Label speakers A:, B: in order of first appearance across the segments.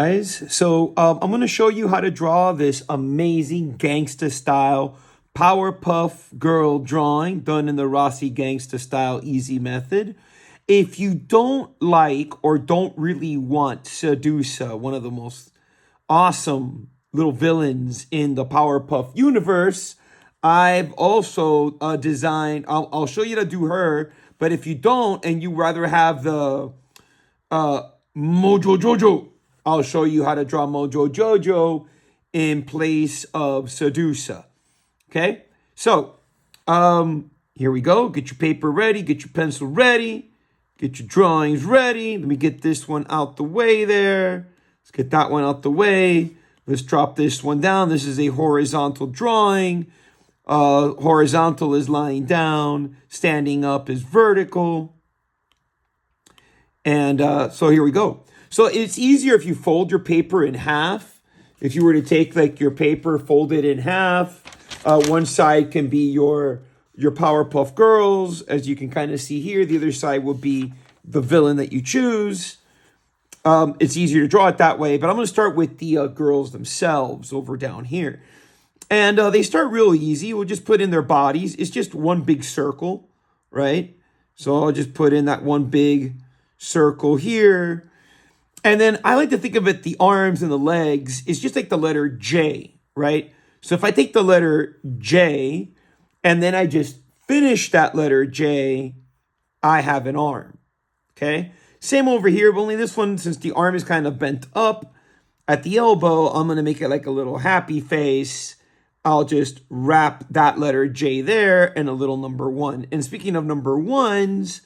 A: Guys, so I'm going to show you how to draw this amazing gangsta style Powerpuff Girl drawing done in the Rossi gangsta style easy method. If you don't like or don't really want Sedusa, one of the most awesome little villains in the Powerpuff universe, I've also designed, I'll show you how to do her, but if you don't and you rather have the Mojo Jojo, I'll show you how to draw Mojo Jojo in place of Sedusa. Okay, so here we go. Get your paper ready, get your pencil ready, get your drawings ready. Let me get this one out the way there. Let's get that one out the way. Let's drop this one down. This is a horizontal drawing. Horizontal is lying down. Standing up is vertical. And so here we go. So it's easier if you fold your paper in half. If you were to take like your paper, fold it in half. One side can be your Powerpuff Girls, as you can kind of see here. The other side will be the villain that you choose. It's easier to draw it that way, but I'm going to start with the girls themselves over down here. And they start real easy. We'll just put in their bodies. It's just one big circle, right? So I'll just put in that one big circle here. And then I like to think of it, the arms and the legs is just like the letter J, right? So if I take the letter J and then I just finish that letter J, I have an arm, okay? Same over here, but only this one, since the arm is kind of bent up at the elbow, I'm going to make it like a little happy face. I'll just wrap that letter J there and a little number 1. And speaking of number 1s,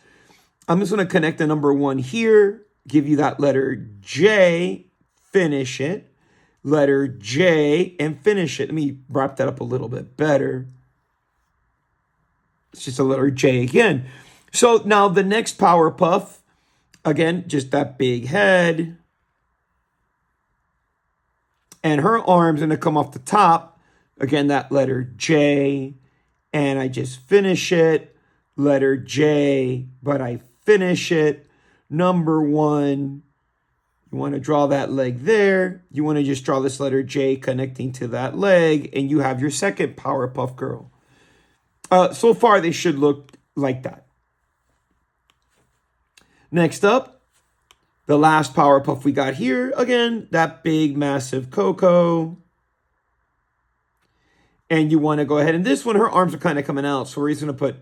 A: I'm just going to connect the number 1 here, give you that letter J, finish it, letter J, and finish it. Let me wrap that up a little bit better. It's just a letter J again. So now the next Powerpuff, again, just that big head. And her arm's going to come off the top. Again, that letter J. And I just finish it. Letter J, but I finish it. Number 1. You want to draw that leg there. You want to just draw this letter J connecting to that leg. And you have your second Powerpuff Girl. So far, they should look like that. Next up, the last Powerpuff we got here. Again, that big, massive Coco. And you want to go ahead. And this one, her arms are kind of coming out. So we're just going to put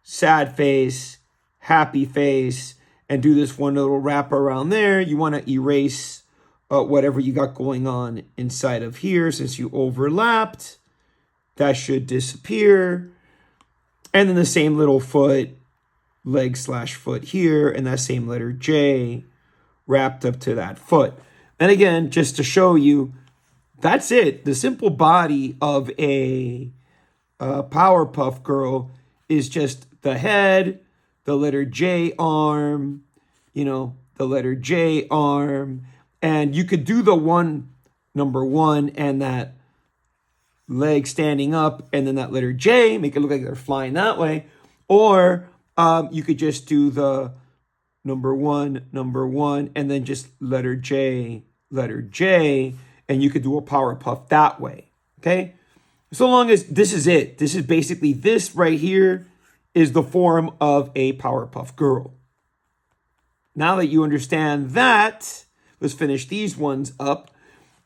A: sad face, happy face, and do this one little wrap around there. You want to erase whatever you got going on inside of here. Since you overlapped, that should disappear. And then the same little foot, leg / foot here, and that same letter J wrapped up to that foot. And again, just to show you, that's it. The simple body of a Powerpuff Girl is just the head, the letter J arm, the letter J arm. And you could do the number 1 and that leg standing up and then that letter J, make it look like they're flying that way. Or you could just do the number 1, and then just letter J, and you could do a Powerpuff that way, okay? So long as this is it. This is basically, this right here is the form of a Powerpuff Girl. Now that you understand that, let's finish these ones up.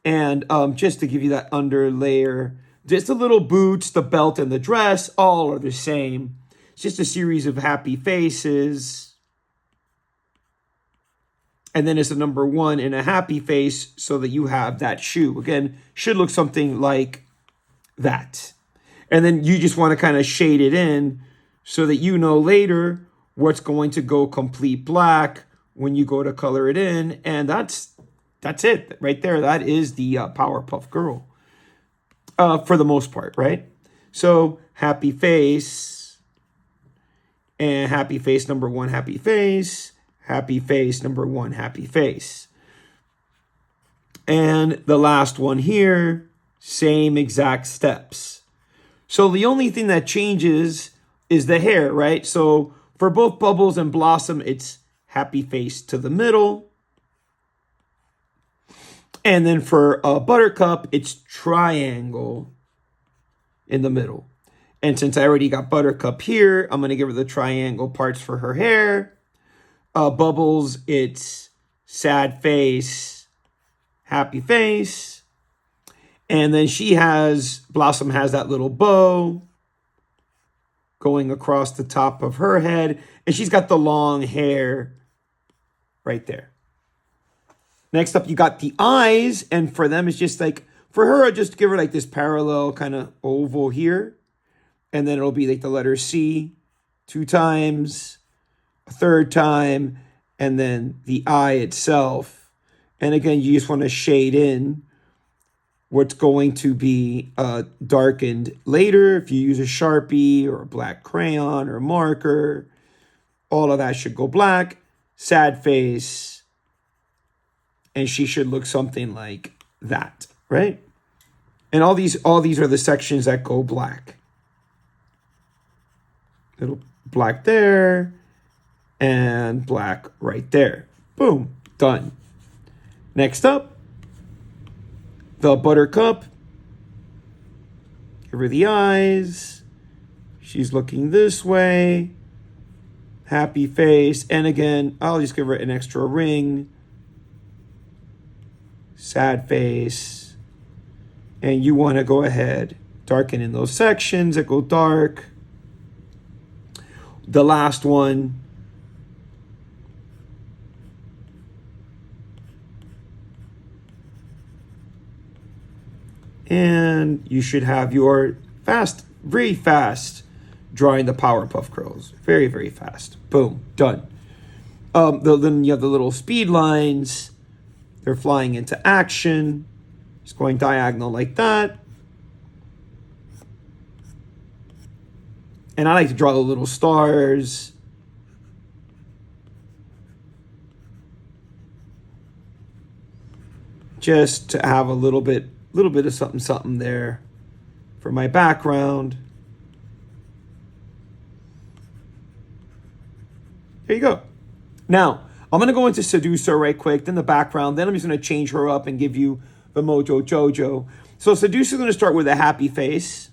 A: And just to give you that under layer, just the little boots, the belt, and the dress, all are the same. It's just a series of happy faces. And then it's a number 1 and a happy face so that you have that shoe. Again, should look something like that. And then you just want to kind of shade it in so that you know later what's going to go complete black when you go to color it in. And that's it right there. That is the Powerpuff Girl for the most part, right? So happy face and happy face number 1, happy face number 1, happy face. And the last one here, same exact steps. So the only thing that changes is the hair, right? So for both Bubbles and Blossom, it's happy face to the middle. And then for Buttercup, it's triangle in the middle. And since I already got Buttercup here, I'm going to give her the triangle parts for her hair. Bubbles, it's sad face, happy face. And then Blossom has that little bow going across the top of her head. And she's got the long hair right there. Next up, you got the eyes. And for them, it's just like, for her, I just give her like this parallel kind of oval here. And then it'll be like the letter C 2 times, a third time, and then the eye itself. And again, you just want to shade in what's going to be darkened later. If you use a Sharpie or a black crayon or a marker, all of that should go black. Sad face. And she should look something like that, right? And all these are the sections that go black. Little black there and black right there. Boom, done. Next up, the Buttercup. Give her the eyes. She's looking this way. Happy face. And again, I'll just give her an extra ring. Sad face. And you want to go ahead, darken in those sections that go dark. The last one. And you should have your very fast drawing the Powerpuff Girls. Very, very fast. Boom, done. Then you have the little speed lines. They're flying into action. Just going diagonal like that. And I like to draw the little stars. Just to have a little bit of something there for my background. There you go. Now, I'm going to go into Seducer right quick, then the background. Then I'm just going to change her up and give you the Mojo Jojo. So Seducer's going to start with a happy face.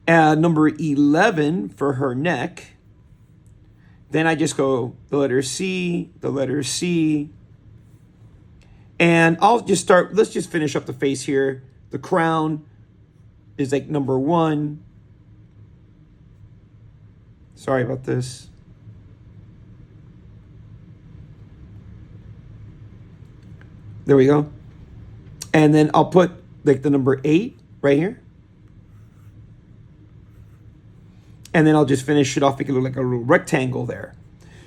A: Number 11 for her neck. Then I just go the letter C, the letter C. And I'll just start, let's just finish up the face here. The crown is like number 1. Sorry about this. There we go. And then I'll put like the number 8 right here. And then I'll just finish it off, make it look like a little rectangle there.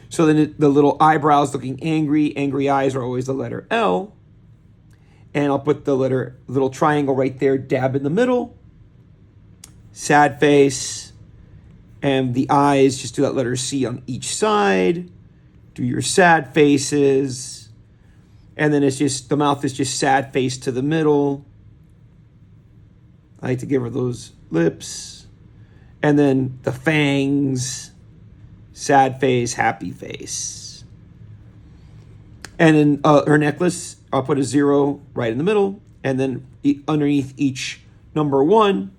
A: So then the little eyebrows looking angry. Angry eyes are always the letter L. And I'll put the little triangle right there, dab in the middle. Sad face. And the eyes, just do that letter C on each side. Do your sad faces. And then it's just, the mouth is just sad face to the middle. I like to give her those lips. And then the fangs, sad face, happy face. And then her necklace, I'll put a 0 right in the middle. And then underneath each number 1,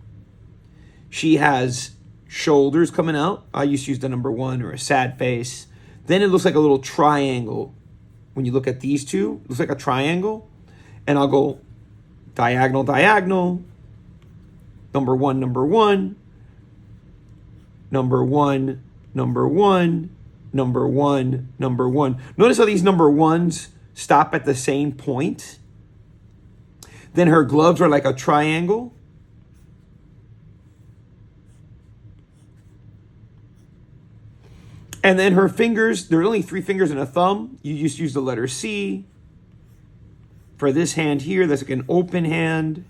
A: she has shoulders coming out. I used to use the number 1 or a sad face. Then it looks like a little triangle. When you look at these two, it looks like a triangle. And I'll go diagonal, diagonal. Number 1, number 1. Number 1, number 1, number 1, number 1. Notice how these number 1s stop at the same point. Then her gloves are like a triangle. And then her fingers, there are only 3 fingers and a thumb. You just use the letter C. For this hand here, that's like an open hand.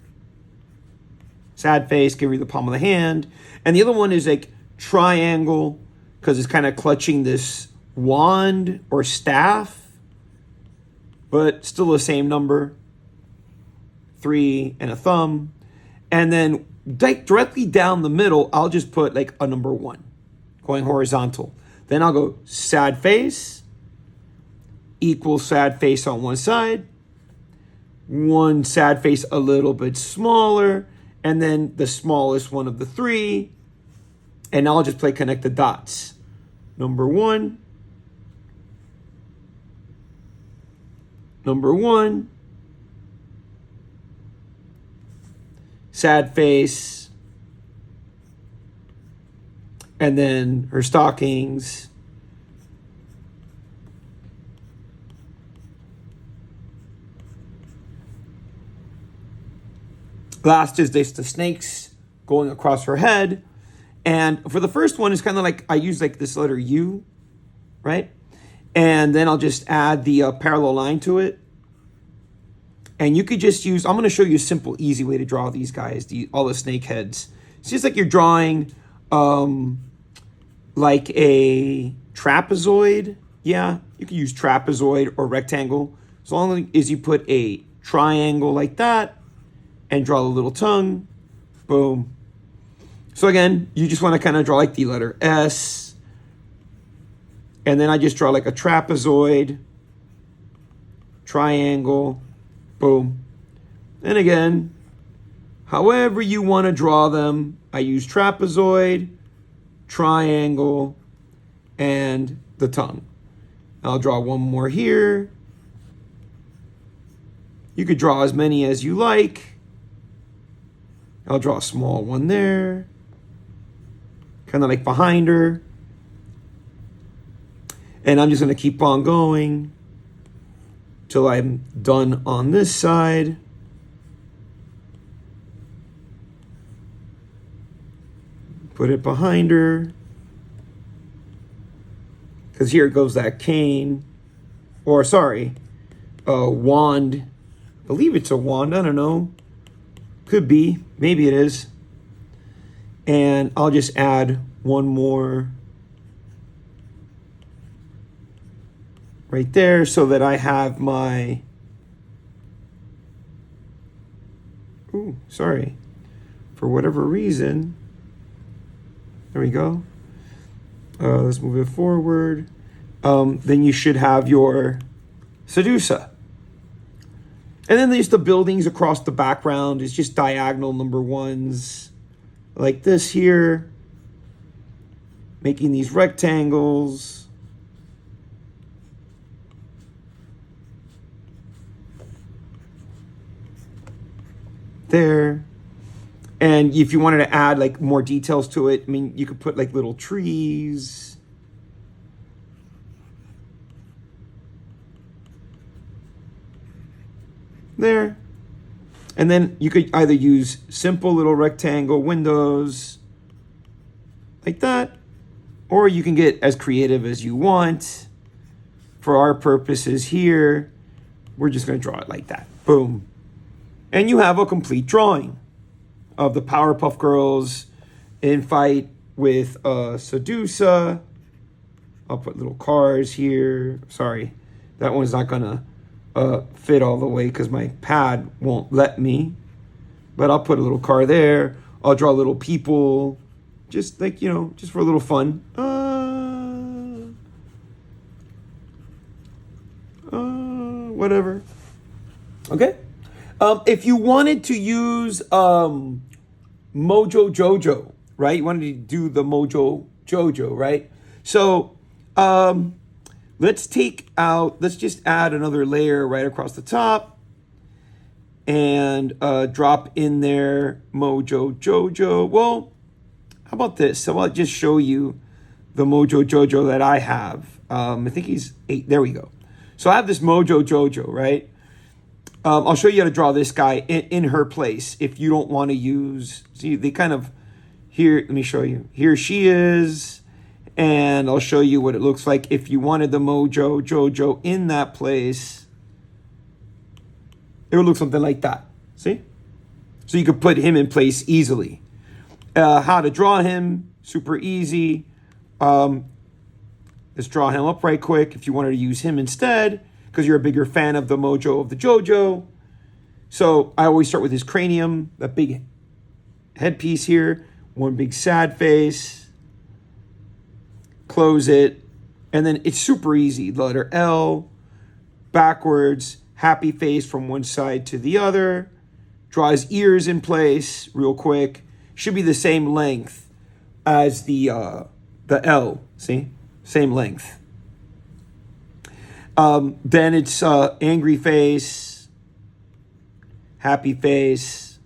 A: Sad face, give you the palm of the hand. And the other one is like triangle, because it's kind of clutching this wand or staff, but still the same number, 3 and a thumb. And then directly down the middle, I'll just put like a number 1 going horizontal. Then I'll go sad face, equal sad face on one side, one sad face a little bit smaller, and then the smallest one of the three. And I'll just play connect the dots. Number one, sad face, and then her stockings. Last is just the snakes going across her head. And for the first one, it's kind of like I use like this letter U, right? And then I'll just add the parallel line to it. And you could just use, I'm going to show you a simple, easy way to draw these guys, all the snake heads. It's just like you're drawing like a trapezoid. Yeah, you can use trapezoid or rectangle. As long as you put a triangle like that and draw the little tongue, boom. So again, you just want to kind of draw like the letter S. And then I just draw like a trapezoid, triangle, boom. And again, however you want to draw them, I use trapezoid, triangle, and the tongue. I'll draw one more here. You could draw as many as you like. I'll draw a small one there, kind of like behind her. And I'm just going to keep on going till I'm done on this side. Put it behind her. Because here goes that cane. Or, sorry, a wand. I believe it's a wand. I don't know. Could be. Maybe it is. And I'll just add one more right there so that I have my... Ooh, sorry. For whatever reason. There we go. Let's move it forward. Then you should have your Sedusa. And then there's the buildings across the background. It's just diagonal number ones. Like this here. Making these rectangles. There. And if you wanted to add like more details to it, I mean, you could put like little trees. There. And then you could either use simple little rectangle windows like that, or you can get as creative as you want. For our purposes here, we're just going to draw it like that. Boom. And you have a complete drawing of the Powerpuff Girls in fight with Sedusa. I'll put little cars here. Sorry, that one's not gonna fit all the way because my pad won't let me. But I'll put a little car there. I'll draw little people, just like, you know, just for a little fun. Whatever. Okay. If you wanted to use Mojo Jojo, right? You wanted to do the Mojo Jojo, right? So let's just add another layer right across the top and drop in there Mojo Jojo. Well, how about this? So I'll just show you the Mojo Jojo that I have. I think he's 8. There we go. So I have this Mojo Jojo, right? I'll show you how to draw this guy in her place if you don't want to use... See, they kind of... Here, let me show you. Here she is. And I'll show you what it looks like if you wanted the Mojo Jojo in that place. It would look something like that. See? So you could put him in place easily. How to draw him, super easy. Let's draw him up right quick if you wanted to use him instead, because you're a bigger fan of the Mojo of the Jojo. So I always start with his cranium, that big headpiece here, one big sad face, close it, and then it's super easy. The letter L, backwards, happy face from one side to the other. Draw his ears in place real quick. Should be the same length as the L. See? Same length. Then it's angry face, happy face,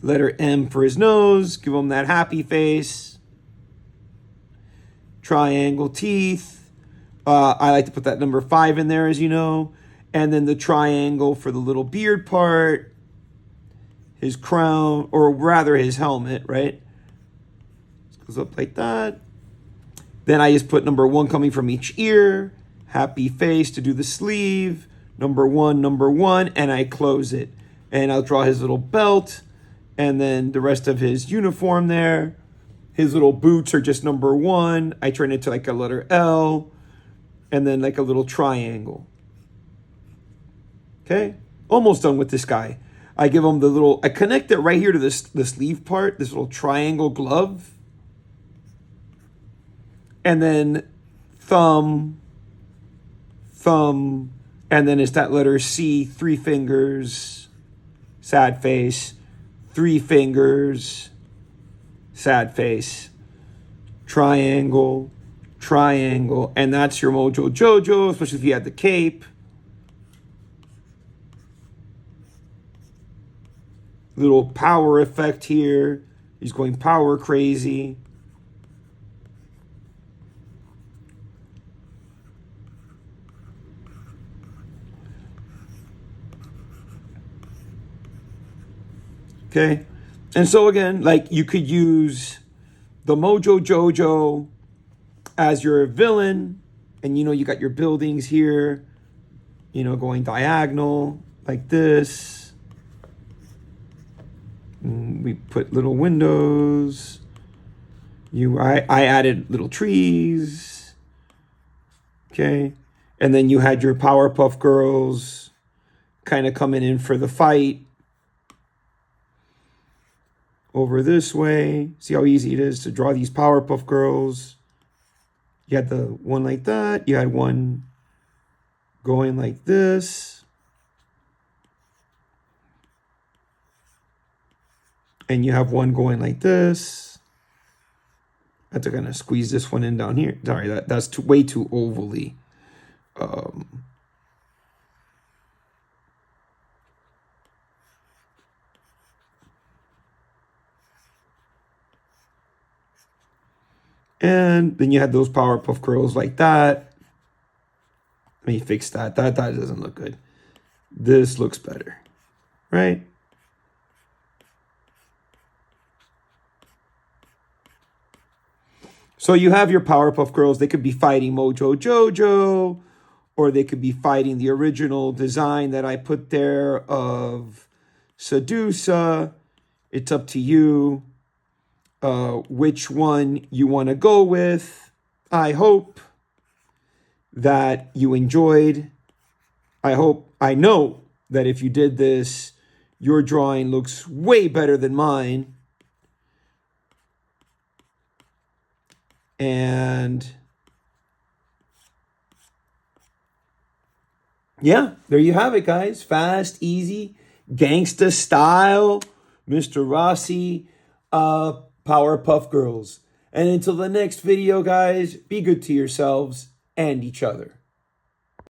A: letter M for his nose, give him that happy face, triangle teeth. I like to put that number 5 in there, as you know, and then the triangle for the little beard part, his crown, or rather his helmet, right? This goes up like that. Then I just put number 1 coming from each ear, happy face to do the sleeve, number 1, and I close it. And I'll draw his little belt, and then the rest of his uniform there. His little boots are just number 1. I turn it to like a letter L, and then like a little triangle. Okay, almost done with this guy. I give him the little, I connect it right here to the sleeve part, this little triangle glove. And then thumb, and then it's that letter C, 3 fingers, sad face, 3 fingers, sad face, triangle, and that's your Mojo Jojo, especially if you had the cape. Little power effect here. He's going power crazy. Okay, and so again, like you could use the Mojo Jojo as your villain, and you know you got your buildings here, you know, going diagonal like this. And we put little windows. I added little trees. Okay, and then you had your Powerpuff Girls kind of coming in for the fight. Over this way. See how easy it is to draw these Powerpuff Girls. You had the one like that. You had one going like this. And you have one going like this. I have to kind of squeeze this one in down here. Sorry, that's way too ovally. And then you had those Powerpuff Girls like that. Let me fix that. That doesn't look good. This looks better, right? So you have your Powerpuff Girls. They could be fighting Mojo Jojo, or they could be fighting the original design that I put there of Sedusa. It's up to you. Which one you want to go with. I hope that you enjoyed. I know that if you did this, your drawing looks way better than mine. And yeah, there you have it, guys. Fast, easy, gangsta style, Mr. Rossi, Powerpuff Girls. And until the next video, guys, be good to yourselves and each other.